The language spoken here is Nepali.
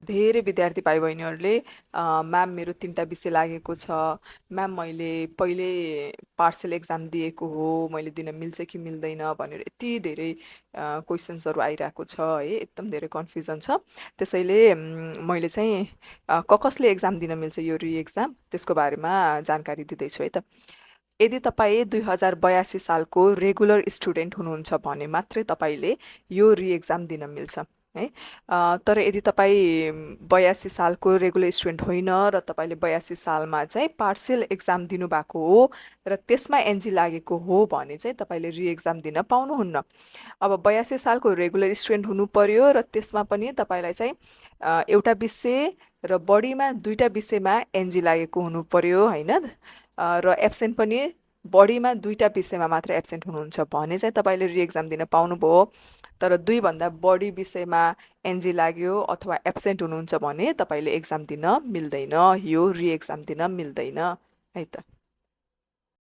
धेरै विद्यार्थी भाइ बहिनीहरूले म्याम मेरो 3टा विषय लागेको छ, म्याम मैले पहिले पार्सल एक्जाम दिएको हो, मैले दिन मिल्छ कि मिल्दैन भनेर यति धेरै क्वेसन्सहरू आइरहेको छ है, एकदम धेरै कन्फ्युजन छ। त्यसैले मैले चाहिँ कसले एक्जाम दिन मिल्छ यो रि एक्जाम त्यसको बारेमा जानकारी दिँदैछु है त। यदि तपाईँ 2082 सालको रेगुलर स्टुडेन्ट हुनुहुन्छ भने मात्रै तपाईँले यो रि एक्जाम दिन मिल्छ है। तर यदि तपाईँ 82 सालको रेगुलर स्टुडेन्ट होइन र तपाईँले 82 सालमा चाहिँ पार्सियल एक्जाम दिनुभएको हो र त्यसमा एनजी लागेको हो भने चाहिँ तपाईँले रि एक्जाम दिन पाउनुहुन्न। अब 82 सालको रेगुलर स्टुडेन्ट हुनु पर्यो र त्यसमा पनि तपाईँलाई चाहिँ एउटा विषय र बढीमा 2टा विषयमा एनजी लागेको हुनु पर्यो होइन। र एब्सेन्ट पनि बढीमा 2टा विषयमा मात्र एब्सेन्ट हुनुहुन्छ भने चाहिँ तपाईँले रि एक्जाम दिन पाउनुभयो। तर 2भन्दा बढी विषयमा एनजी लाग्यो अथवा एब्सेन्ट हुनुहुन्छ भने तपाईँले एक्जाम दिन मिल्दैन, यो रि एक्जाम दिन मिल्दैन है त।